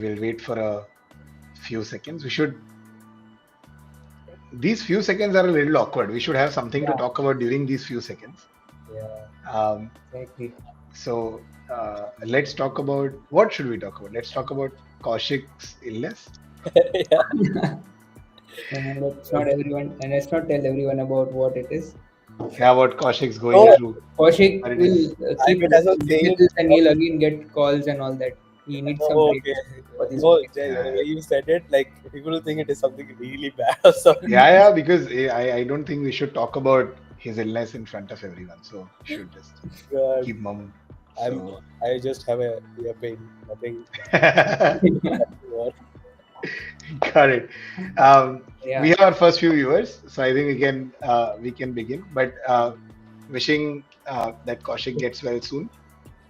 We'll wait for a few seconds. These few seconds are a little awkward. We should have something to Yeah, talk about during these few seconds. yeah, Um, exactly. so let's talk about, what should we talk about? Let's talk about Kaushik's illness. Yeah. Let's not everyone and let's not tell everyone about what it is. Yeah, what Kaushik's going Oh, through. Kaushik But it will is, I keep mean, as I was managing saying, this and he'll again get calls and all that. He needs some oh, break okay. for this No, project. Jay, the yeah, way you said it, like people will think it is something really bad or something. yeah, because I don't think we should talk about his illness in front of everyone. So we should just God, keep mum. I'm, So I just have a ear pain, nothing. What? got it. We Yeah, have our first few viewers, so I think we can begin. But wishing that Kaushik gets well soon.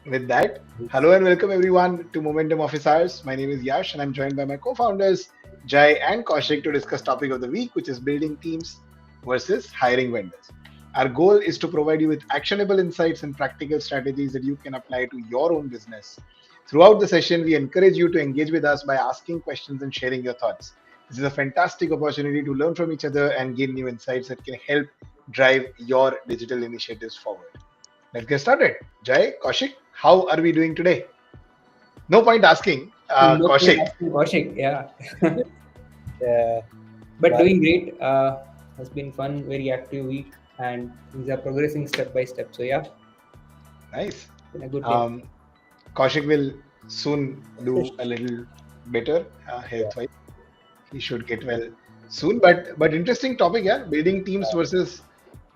With that, hello and welcome everyone to Momentum Office Hours. My name is Yash, and I'm joined by my co-founders Jai and Kaushik to discuss topic of the week, which is building teams versus hiring vendors. Our goal is to provide you with actionable insights and practical strategies that you can apply to your own business. Throughout the session, we encourage you to engage with us by asking questions and sharing your thoughts. This is a fantastic opportunity to learn from each other and gain new insights that can help drive your digital initiatives forward. Let's get started. Jai, Kaushik, how are we doing today? No point asking, no point Kaushik. asking Kaushik. Yeah, Yeah, but but doing great. Has been fun, very active week, and things are progressing step by step. So yeah, Nice. been a good day. Um, Kaushik will soon do a little better yeah, health-wise. He should get well soon. But interesting topic, yeah. Building teams versus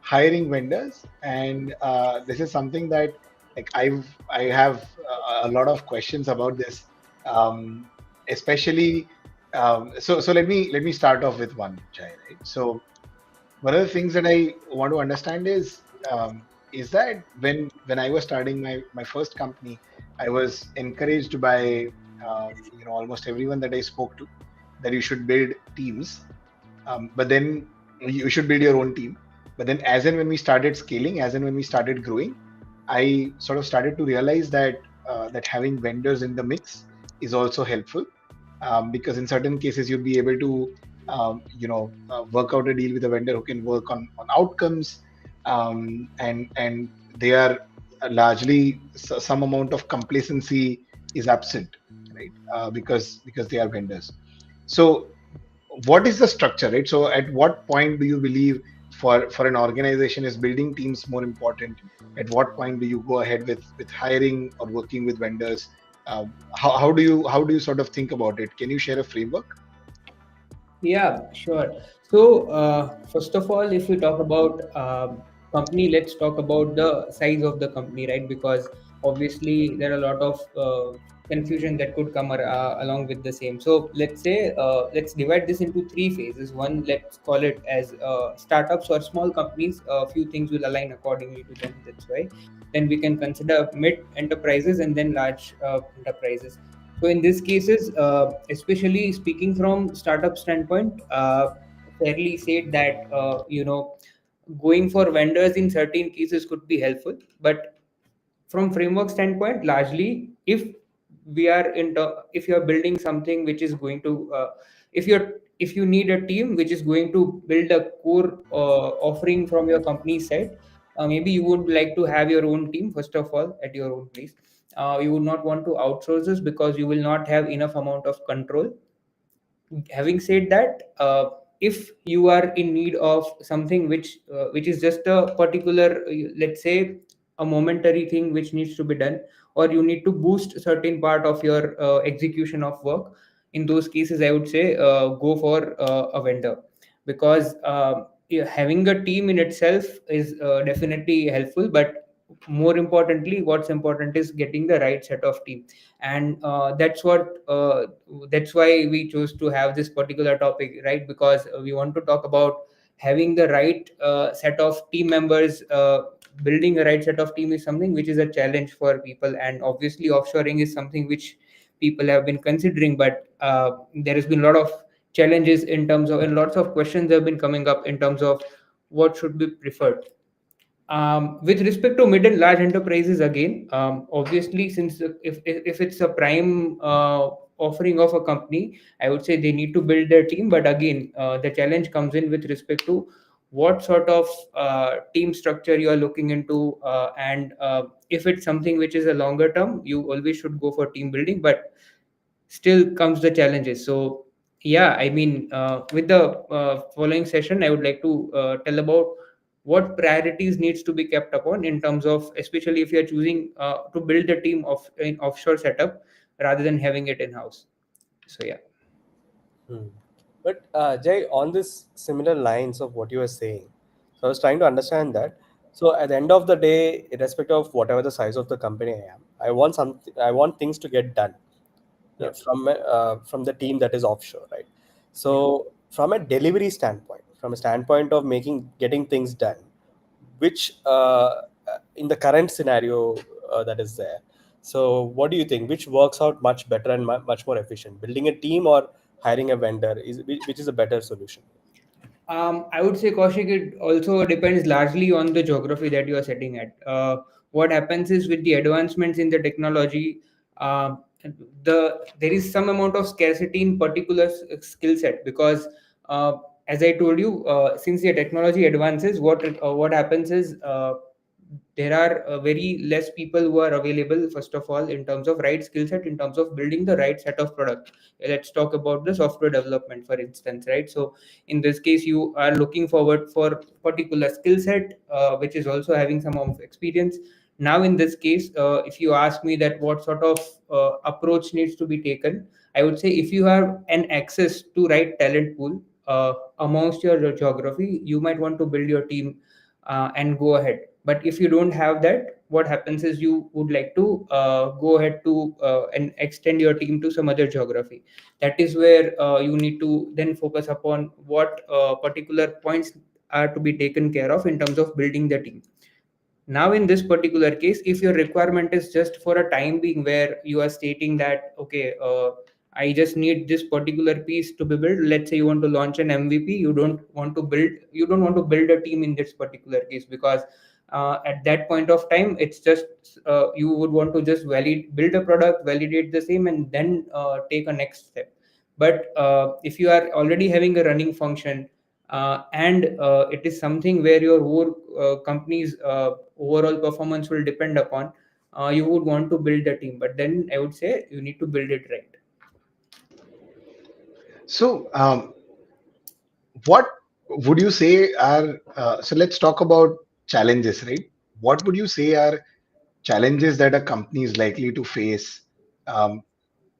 hiring vendors, and this is something that like I have a lot of questions about this, especially. So let me start off with one, Jai. Right. So one of the things that I want to understand is that when I was starting my first company, I was encouraged by almost everyone that I spoke to that you should build teams, but then you should build your own team. But then as and when we started scaling, as and when we started growing, I sort of started to realize that having vendors in the mix is also helpful, because in certain cases you'll be able to work out a deal with a vendor who can work on outcomes, and they are largely some amount of complacency is absent, right? Because they are vendors. So what is the structure, right? So at what point do you believe for an organization is building teams more important? At what point do you go ahead with hiring or working with vendors? How do you sort of think about it? Can you share a framework? Yeah, sure. So, first of all, if we talk about company, let's talk about the size of the company, right? Because obviously there are a lot of confusion that could come along with the same. So, let's divide this into three phases. One, let's call it as startups or small companies. A few things will align accordingly to them. That's why. Then we can consider mid enterprises and then large enterprises. So in these cases, especially speaking from startup standpoint, fairly said that going for vendors in certain cases could be helpful, but from framework standpoint, largely if you are building something which is going to if you need a team which is going to build a core offering from your company side, maybe you would like to have your own team first of all at your own place. You would not want to outsource this because you will not have enough amount of control. Having said that, if you are in need of something which is just a particular let's say a momentary thing which needs to be done, or you need to boost a certain part of your execution of work, in those cases I would say go for a vendor, because yeah, having a team in itself is definitely helpful, but more importantly what's important is getting the right set of team. And that's why we chose to have this particular topic, right? Because we want to talk about having the right set of team members. Building a right set of team is something which is a challenge for people, and obviously offshoring is something which people have been considering, but there has been a lot of challenges in terms of, and lots of questions have been coming up in terms of what should be preferred. With respect to mid and large enterprises, again, obviously, since if it's a prime offering of a company, I would say they need to build their team. But again, the challenge comes in with respect to what sort of team structure you are looking into, and if it's something which is a longer term, you always should go for team building. But still comes the challenges. So yeah, I mean, with the following session, I would like to tell about what priorities needs to be kept upon in terms of, especially if you are choosing to build a team of in offshore setup rather than having it in house. So yeah. Hmm. But Jay, on this similar lines of what you were saying, so I was trying to understand that. So at the end of the day, irrespective of whatever the size of the company I am, I want things to get done Yeah. from the team that is offshore, right? Yeah. So from a delivery standpoint, from a standpoint of getting things done, which in the current scenario that is there. So what do you think? Which works out much better and much more efficient? Building a team or hiring a vendor which is a better solution? I would say, Kaushik, it also depends largely on the geography that you are setting at. What happens is, with the advancements in the technology, uh, there is some amount of scarcity in particular skill set, because as I told you, since the technology advances, what happens is, there are very less people who are available, first of all, in terms of right skill set, in terms of building the right set of product. Let's talk about the software development, for instance, right? So in this case, you are looking forward for particular skill set, which is also having some amount of experience. Now in this case, if you ask me that what sort of approach needs to be taken, I would say, if you have an access to right talent pool amongst your geography, you might want to build your team and go ahead. But if you don't have that, what happens is, you would like to go ahead to and extend your team to some other geography. That is where you need to then focus upon what particular points are to be taken care of in terms of building the team. Now in this particular case, if your requirement is just for a time being, where you are stating that, okay, I just need this particular piece to be built. Let's say you want to launch an MVP, you don't want to build a team in this particular case, because at that point of time, it's just you would want to just build a product, validate the same, and then take a next step. But if you are already having a running function, and it is something where your whole company's overall performance will depend upon, you would want to build a team. But then I would say, you need to build it right. So, what would you say are so let's talk about challenges, right? What would you say are challenges that a company is likely to face um,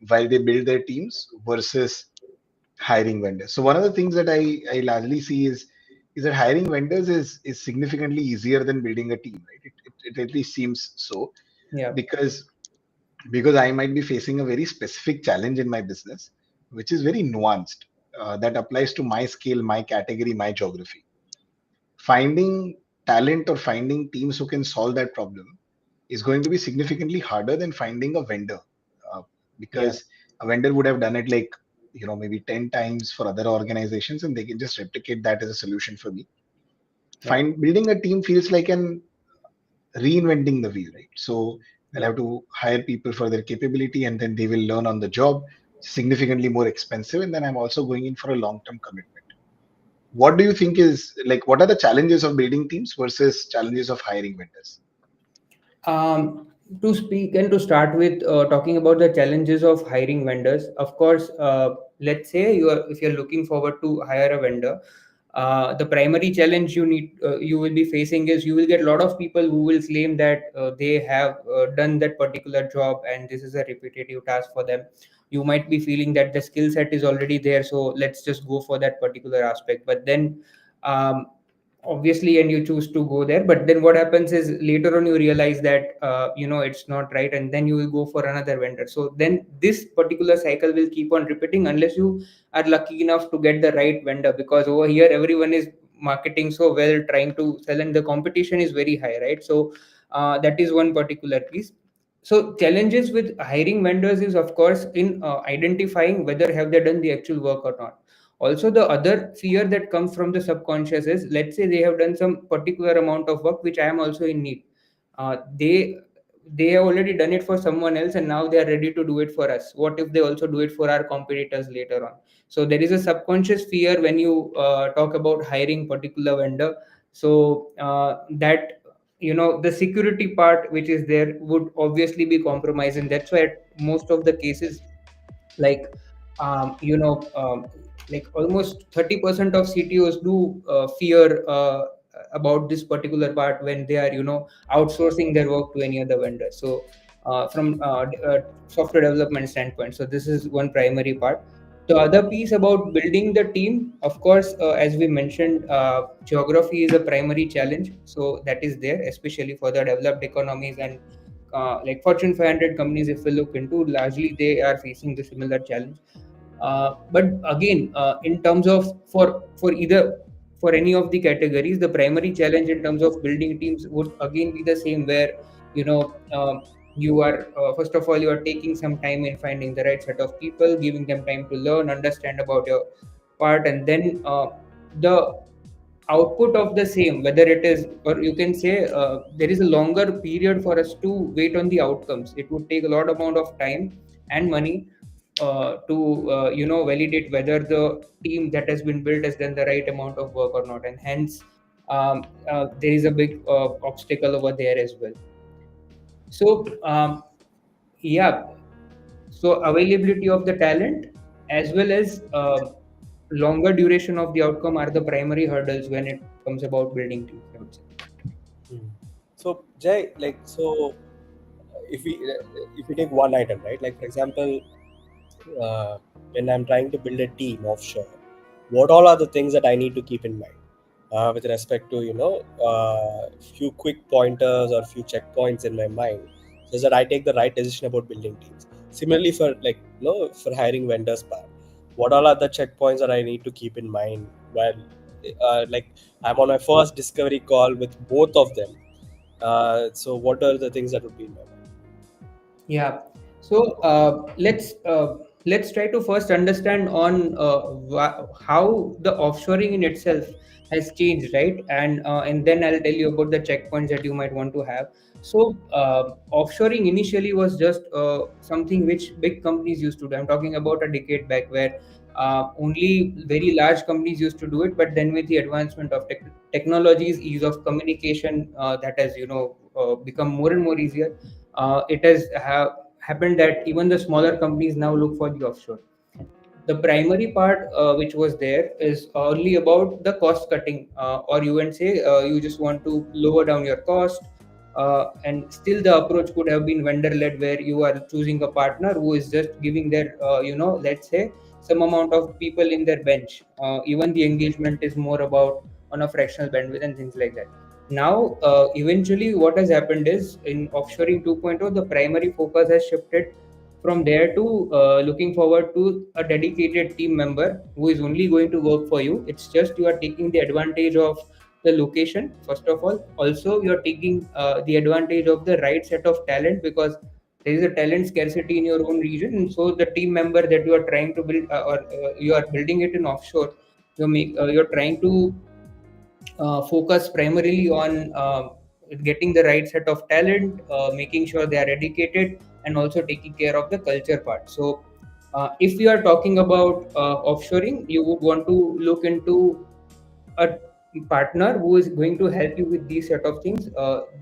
while they build their teams versus hiring vendors? So one of the things that I largely see is that hiring vendors is significantly easier than building a team, right? It at least seems so, Yeah. because I might be facing a very specific challenge in my business, which is very nuanced, that applies to my scale, my category, my geography. Finding talent or finding teams who can solve that problem is going to be significantly harder than finding a vendor, uh, Yeah. because a vendor would have done it like, maybe 10 times for other organizations, and they can just replicate that as a solution for me. Yeah. Building a team feels like an reinventing the wheel, right? So I'll Yeah. have to hire people for their capability, and then they will learn on the job, significantly more expensive, and then I'm also going in for a long-term commitment. What do you think is like, what are the challenges of building teams versus challenges of hiring vendors? Um, to speak and to start with, talking about the challenges of hiring vendors, of course, let's say if you're looking forward to hire a vendor, the primary challenge you will be facing is, you will get a lot of people who will claim that they have done that particular job, and this is a repetitive task for them. You might be feeling that the skill set is already there, so let's just go for that particular aspect. But then, um, obviously, and you choose to go there, but then what happens is, later on you realize that it's not right, and then you will go for another vendor. So then this particular cycle will keep on repeating, unless you are lucky enough to get the right vendor, because over here everyone is marketing so well, trying to sell, and the competition is very high, right? So that is one particular piece. So challenges with hiring vendors is, of course, in identifying whether have they done the actual work or not. Also, the other fear that comes from the subconscious is, let's say they have done some particular amount of work which I am also in need. They they have already done it for someone else and now they are ready to do it for us. What if they also do it for our competitors later on? So there is a subconscious fear when you talk about hiring particular vendor. So that, the security part which is there would obviously be compromised, and that's why most of the cases, like like almost 30% of CTOs do fear about this particular part when they are outsourcing their work to any other vendor. So from software development standpoint, so this is one primary part. The other piece about building the team, of course, as we mentioned, geography is a primary challenge. So that is there, especially for the developed economies, and like Fortune 500 companies, if we look into, largely they are facing the similar challenge. But again, in terms of for any of the categories, the primary challenge in terms of building teams would again be the same, where you know you are first of all, you are taking some time in finding the right set of people, giving them time to learn, understand about your part, and then the output of the same, whether it is, or you can say, there is a longer period for us to wait on the outcomes. It would take a lot amount of time and money to validate whether the team that has been built has done the right amount of work or not, and hence there is a big obstacle over there as well. So yeah, so availability of the talent as well as longer duration of the outcome are the primary hurdles when it comes about building teams, I would say. Hmm. So Jay, like, so if we take one item, right? Like for example, when I'm trying to build a team offshore, what all are the things that I need to keep in mind with respect to few quick pointers or few checkpoints in my mind, so that I take the right decision about building teams. Similarly, for for hiring vendors part, what all are the checkpoints that I need to keep in mind while like I'm on my first discovery call with both of them. So what are the things that would be in my mind? Yeah. So let's try to first understand on how the offshoring in itself has changed, right? And then I'll tell you about the checkpoints that you might want to have. So offshoring initially was just something which big companies used to do. I'm talking about a decade back, where only very large companies used to do it. But then with the advancement of technologies, ease of communication, that has become more and more easier. It has happened that even the smaller companies now look for the offshore. The primary part which was there is only about the cost cutting, or you can say you just want to lower down your cost, and still the approach could have been vendor led, where you are choosing a partner who is just giving their let's say some amount of people in their bench. Even the engagement is more about on a fractional bandwidth and things like that. Now eventually what has happened is, in offshoring 2.0, the primary focus has shifted from there to looking forward to a dedicated team member who is only going to work for you. It's just you are taking the advantage of the location, first of all. Also, you are taking the advantage of the right set of talent, because there is a talent scarcity in your own region. And so the team member that you are trying to build, or you are building it in offshore, you're trying to focus primarily on getting the right set of talent, making sure they are educated, and also taking care of the culture part. So, if you are talking about offshoring, you would want to look into a partner who is going to help you with these set of things,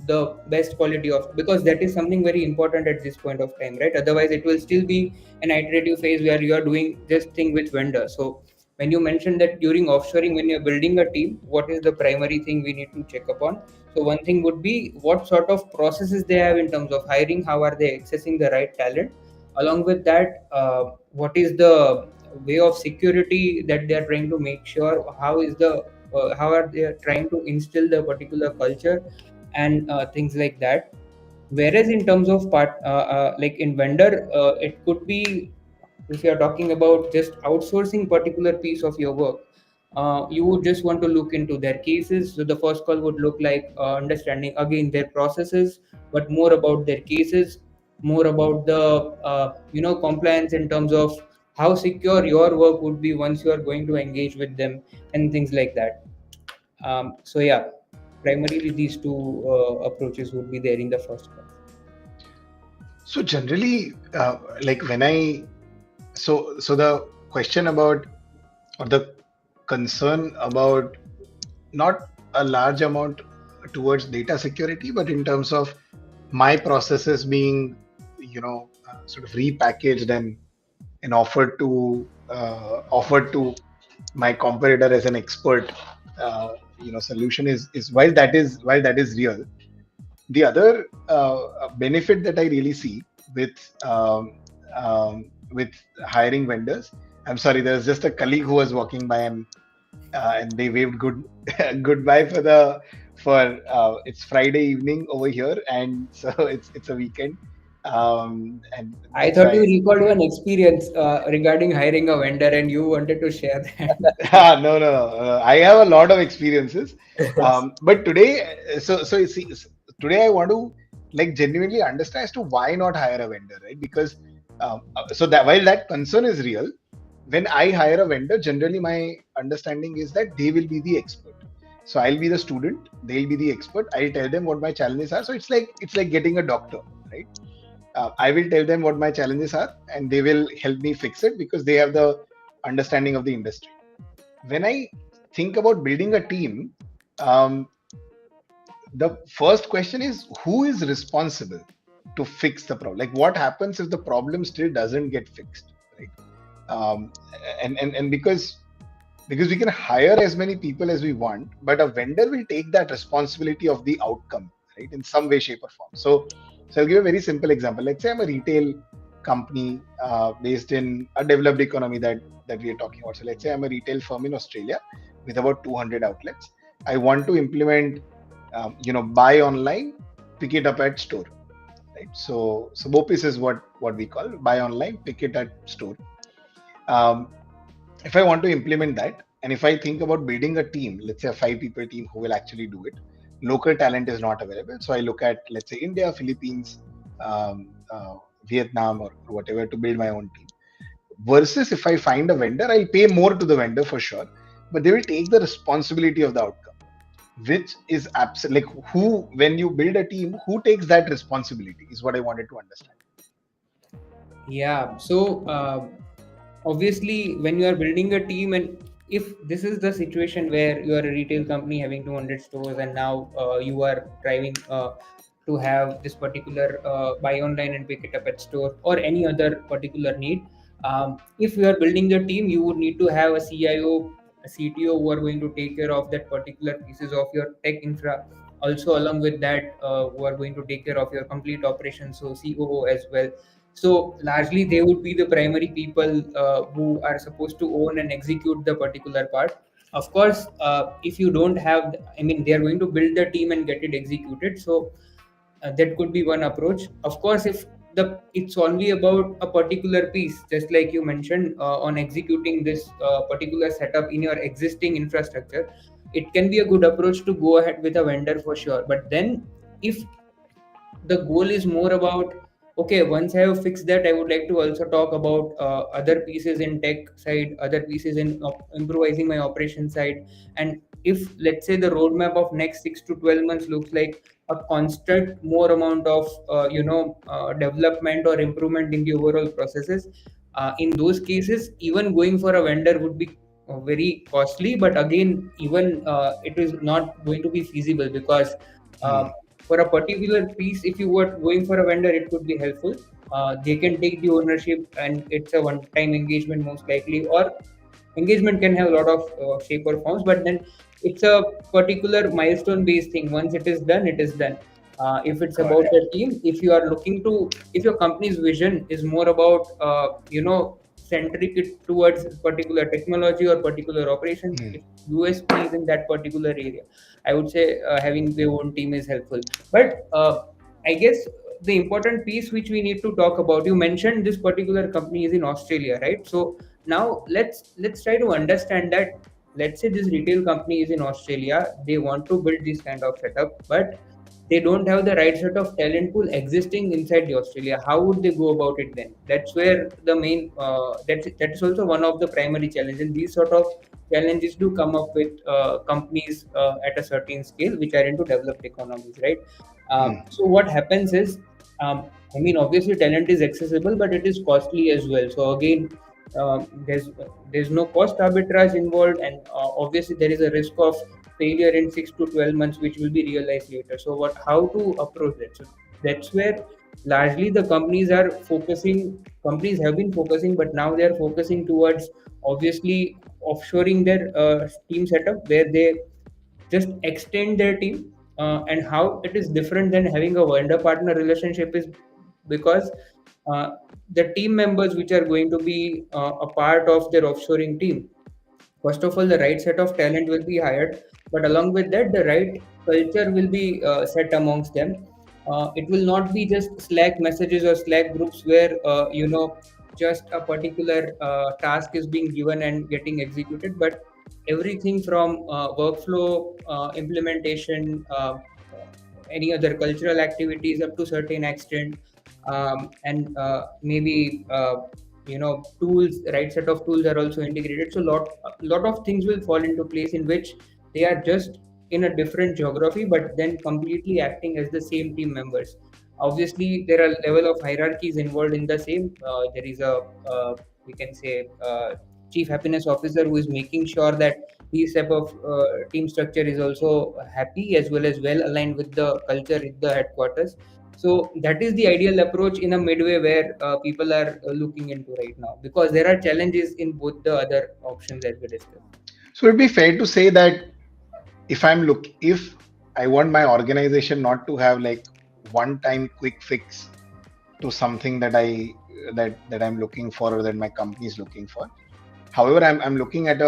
the best quality of, because that is something very important at this point of time, right? Otherwise it will still be an iterative phase where you are doing just thing with vendor. So when you mentioned that during offshoring, when you're building a team, what is the primary thing we need to check upon? So one thing would be what sort of processes they have in terms of hiring, how are they accessing the right talent. Along with that, what is the way of security that they are trying to make sure, how are they trying to instill the particular culture, and things like that. Whereas in terms of like in vendor, it could be, if you are talking about just outsourcing particular piece of your work, you would just want to look into their cases. So the first call would look like understanding again their processes, but more about their cases, more about the compliance in terms of how secure your work would be once you are going to engage with them, and things like that. So yeah, primarily these two approaches would be there in the first call. So generally, like when I so the question about, or the concern about, not a large amount towards data security, but in terms of my processes being, sort of repackaged and offered to my competitor as an expert, solution is while that is real. The other benefit that I really see with with hiring vendors. I'm sorry, there's just a colleague who was walking by, and they waved goodbye for it's Friday evening over here, and so it's a weekend, and I that's thought you why. recalled one experience regarding hiring a vendor and you wanted to share that. No, no, no. I have a lot of experiences. But today, so you see, today I want to like genuinely understand as to why not hire a vendor, right? Because so that while that concern is real, when I hire a vendor, generally my understanding is that they will be the expert. So I'll be the student, they'll be the expert. I'll tell them what my challenges are. So it's like getting a doctor, right? I will tell them what my challenges are, and they will help me fix it because they have the understanding of the industry. When I think about building a team, um, the first question is who is responsible to fix the problem? Like, what happens if the problem still doesn't get fixed, right? Um, and because we can hire as many people as we want, but a vendor will take that responsibility of the outcome, right, in some way, shape, or form. So I'll give a very simple example. Let's say I'm a retail company based in a developed economy that we are talking about. So let's say I'm a retail firm in Australia with about 200 outlets. I want to implement, buy online, pick it up at store, right? So BOPIS is what we call buy online, pick it at store. Um, if I want to implement that, and if I think about building a team, let's say a 5 people team who will actually do it, local talent is not available. So I look at, let's say, India, Philippines, Vietnam, or whatever, to build my own team. Versus if I find a vendor, I'll pay more to the vendor for sure, but they will take the responsibility of the outcome, which is absolutely like who, when you build a team, who takes that responsibility is what I wanted to understand. Yeah. So obviously, when you are building a team, and if this is the situation where you are a retail company having 200 stores, and now you are driving to have this particular buy online and pick it up at store, or any other particular need, if you are building the team, you would need to have a CIO, a CTO who are going to take care of that particular pieces of your tech infra. Also, along with that, who are going to take care of your complete operations, so COO as well. So largely they would be the primary people who are supposed to own and execute the particular part. Of course, if you don't have, I mean, they are going to build the team and get it executed. So that could be one approach. Of course, if the it's only about a particular piece, just like you mentioned, on executing this particular setup in your existing infrastructure, it can be a good approach to go ahead with a vendor for sure. But then, if the goal is more about, okay, once I have fixed that, I would like to also talk about other pieces in tech side, other pieces in improvising my operation side. And if, let's say, the roadmap of next 6 to 12 months looks like a constant more amount of development or improvement in the overall processes, in those cases, even going for a vendor would be very costly. But again, even it is not going to be feasible, because Hmm. uh, for a particular piece, if you were going for a vendor, it could be helpful. They can take the ownership, and it's a one-time engagement most likely, or engagement can have a lot of shape or forms. But then it's a particular milestone-based thing. Once it is done, it is done. If it's Got about it. the team, if you are looking to, if your company's vision is more about, centric it towards particular technology or particular operations, Hmm. if USP is in that particular area, I would say having their own team is helpful. But I guess the important piece which we need to talk about, you mentioned this particular company is in Australia, right? So now let's try to understand that. Let's say this retail company is in Australia, they want to build this kind of setup, but they don't have the right set of talent pool existing inside the Australia. How would they go about it then? That's where the main that is also one of the primary challenges. And these sort of challenges do come up with companies at a certain scale which are into developed economies, right? Hmm. So what happens is, um, I mean, obviously, talent is accessible, but it is costly as well. So again, there's no cost arbitrage involved, and obviously there is a risk of failure in 6 to 12 months, which will be realized later. So what? How to approach that? So that's where largely the companies are focusing. Companies have been focusing, but now they are focusing towards obviously offshoring their team setup, where they just extend their team. And how it is different than having a vendor partner relationship is because uh, the team members which are going to be a part of their offshoring team, first of all, the right set of talent will be hired, but along with that, the right culture will be set amongst them. It will not be just Slack messages or Slack groups where just a particular task is being given and getting executed, but everything from workflow implementation, any other cultural activities up to certain extent, and maybe tools, right set of tools are also integrated. So lot of things will fall into place in which they are just in a different geography, but then completely acting as the same team members. Obviously there are level of hierarchies involved in the same. There is a we can say chief happiness officer who is making sure that these type of team structure is also happy as well aligned with the culture at the headquarters. So that is the ideal approach in a midway where people are looking into right now, because there are challenges in both the other options as we discussed. So it'd be fair to say that if I want my organization not to have like one time quick fix to something that I'm looking for or that my company is looking for. However, I'm looking at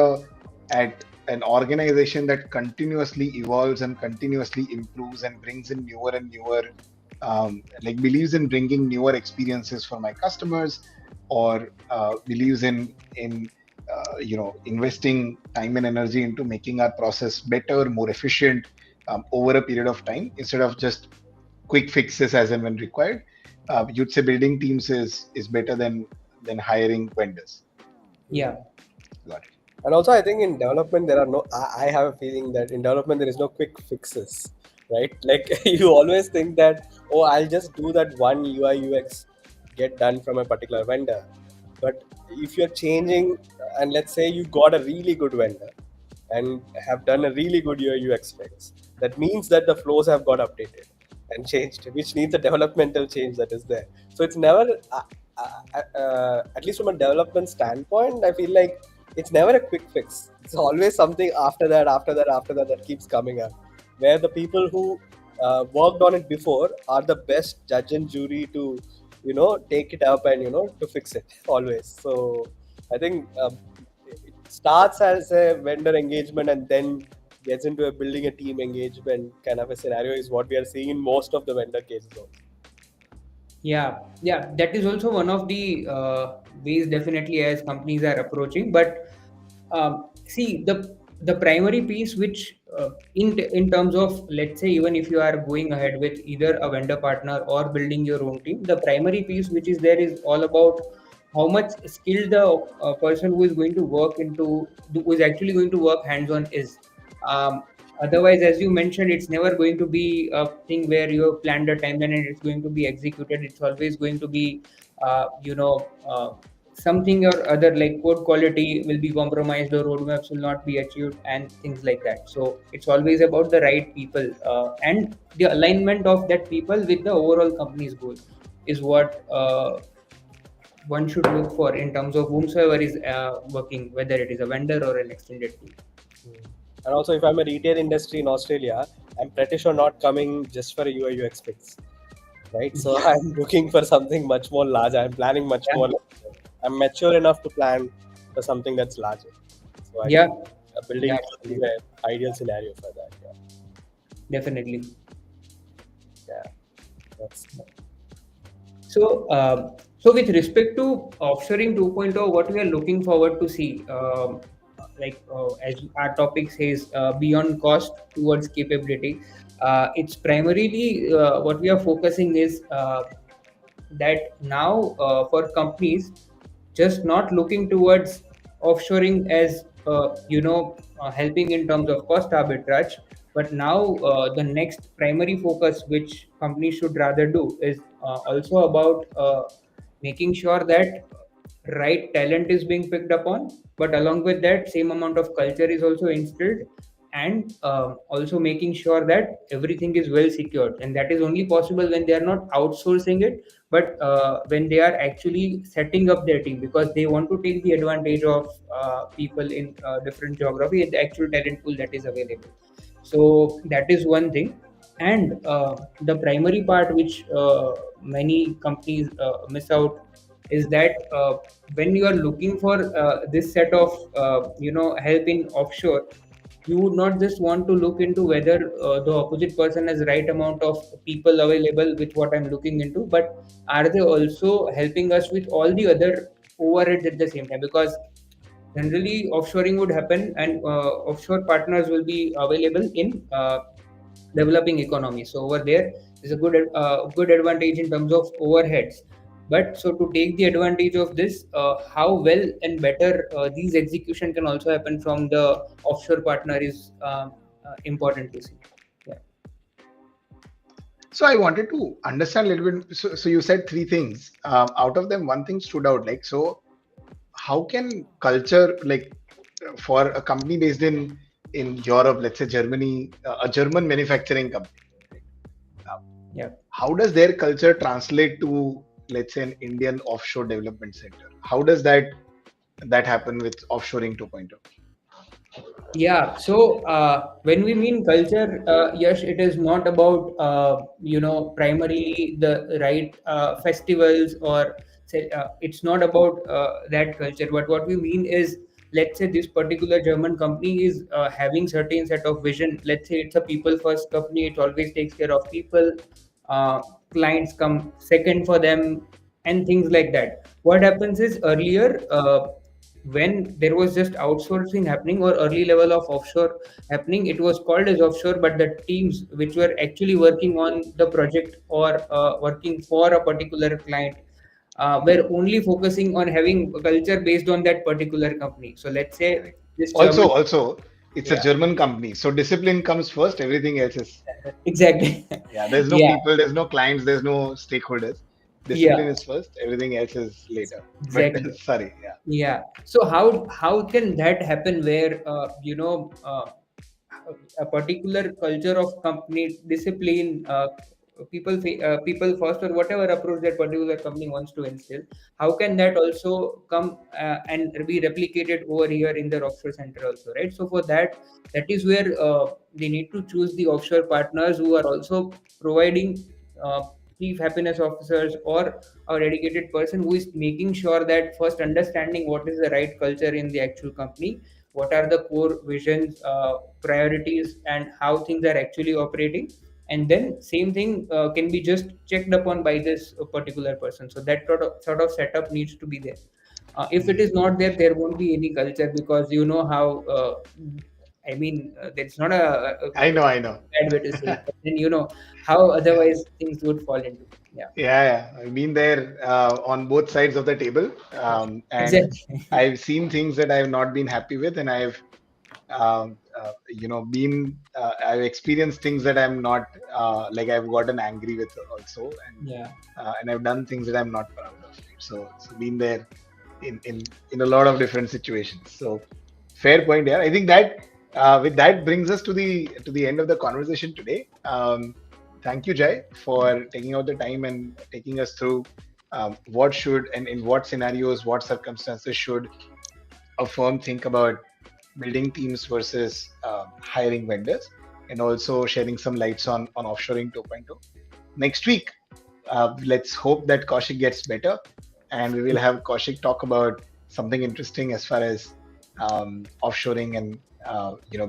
an organization that continuously evolves and continuously improves and brings in newer and newer, like believes in bringing newer experiences for my customers, or believes in investing time and energy into making our process better, more efficient, over a period of time, instead of just quick fixes as and when required. You'd say building teams is better than hiring vendors. Yeah. Got it. And also, I think in development there are no. I have a feeling that in development there is no quick fixes, right? Like you always think that, oh, I'll just do that one UI UX get done from a particular vendor. But if you're changing, and let's say you got a really good vendor and have done a really good UI UX fix, that means that the flows have got updated and changed, which needs a developmental change that is there. So it's never, at least from a development standpoint, I feel like it's never a quick fix. It's always something after that that keeps coming up, where the people who worked on it before are the best judge and jury to take it up and to fix it always. So I think it starts as a vendor engagement and then gets into a building a team engagement kind of a scenario is what we are seeing in most of the vendor cases also. Yeah, that is also one of the ways definitely as companies are approaching. But see, the primary piece which in terms of, let's say, even if you are going ahead with either a vendor partner or building your own team, the primary piece which is there is all about how much skilled the person who is going to who is actually going to work hands on is. Um, Otherwise, as you mentioned, it's never going to be a thing where you have planned a timeline and it's going to be executed. It's always going to be, something or other, like code quality will be compromised or roadmaps will not be achieved and things like that. So it's always about the right people and the alignment of that people with the overall company's goal is what one should look for in terms of whomsoever is working, whether it is a vendor or an extended team. And also, if I'm a retail industry in Australia, I'm pretty sure not coming just for a UI UX fix, right? So I'm looking for something much more larger. I'm planning much Yeah, more larger. I'm mature enough to plan for something that's larger. So I yeah, think building yeah, teams is an ideal scenario for that. Yeah, definitely. yeah. That's So with respect to offshoring 2.0, what we are looking forward to see, as our topic says, beyond cost towards capability, it's primarily what we are focusing is that now for companies just not looking towards offshoring as helping in terms of cost arbitrage, But now the next primary focus which companies should rather do is also about making sure that right talent is being picked up on, but along with that same amount of culture is also instilled, and also making sure that everything is well secured, and that is only possible when they are not outsourcing it, but when they are actually setting up their team, because they want to take the advantage of people in different geography and the actual talent pool that is available. So that is one thing. And the primary part which many companies miss out is that when you are looking for this set of help in offshore, you would not just want to look into whether the opposite person has right amount of people available with what I'm looking into, but are they also helping us with all the other overheads at the same time? Because generally offshoring would happen, and offshore partners will be available in developing economies. So over there is a good advantage in terms of overheads. But so to take the advantage of this, how well and better these execution can also happen from the offshore partner is important to see. Yeah. So I wanted to understand a little bit. So you said three things. Out of them, one thing stood out. Like, so how can culture, like, for a company based in Europe, let's say Germany, a German manufacturing company, uh, Yeah. how does their culture translate to, let's say, an Indian offshore development center? How does that happen with offshoring 2.0? Yeah, so when we mean culture, Yash, it is not about primarily the right festivals, or say, it's not about that culture. But what we mean is, let's say this particular German company is having certain set of vision. Let's say it's a people first company. It always takes care of people. Uh, Clients come second for them, and things like that. What happens is earlier. When there was just outsourcing happening or early level of offshore happening, it was called as offshore, but the teams which were actually working on the project or working for a particular client were only focusing on having a culture based on that particular company. So let's say Correct. this Also, German. also, it's a Yeah. German company, so discipline comes first. Everything else is, Exactly. yeah. There's no Yeah. people, there's no clients, there's no stakeholders. Discipline Yeah. is first. Everything else is later. But Exactly. sorry, yeah. Yeah. So how can that happen where a particular culture of company discipline, people first, or whatever approach that particular company wants to instill, how can that also come and be replicated over here in their offshore center also, right? So for that, that is where they need to choose the offshore partners who are also providing uh, chief happiness officers or a dedicated person who is making sure that first understanding what is the right culture in the actual company, what are the core visions, priorities, and how things are actually operating, and then same thing can be just checked upon by this particular person. So that sort of setup needs to be there. If it is Hmm. not there, there won't be any culture, because you know how I mean, that's not I know, I know. bad way to say it, but then you know how Yeah. otherwise things would fall into. Yeah. Yeah, yeah. I've been there on both sides of the table, and Exactly. I've seen things that I've not been happy with, and I've experienced things that I'm not, like, I've gotten angry with also, Yeah. and I've done things that I'm not proud of. Right? So been there in a lot of different situations. So fair point. Yeah, I think that with that brings us to the end of the conversation today. Thank you, Jai, for taking out the time and taking us through what should and in what scenarios, what circumstances should a firm think about building teams versus hiring vendors, and also shedding some lights on offshoring 2.0. Next week, let's hope that Kaushik gets better, and we will have Kaushik talk about something interesting as far as offshoring and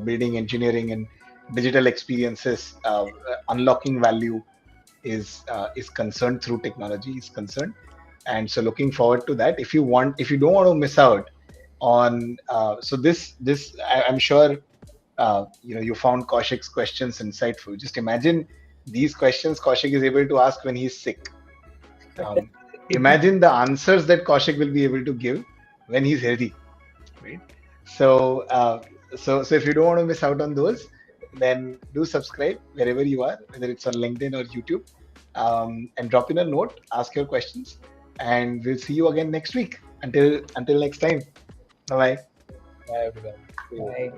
building engineering and digital experiences, unlocking value is concerned through technology is concerned. And so looking forward to that. If you don't want to miss out on so this I'm sure you found Kaushik's questions insightful. Just imagine these questions Kaushik is able to ask when he's sick. um, Imagine the answers that Kaushik will be able to give when he's healthy, right? So, so if you don't want to miss out on those, then do subscribe wherever you are, whether it's on LinkedIn or YouTube, and drop in a note, ask your questions, and we'll see you again next week. Until next time, bye bye. Bye everyone. See you. Bye.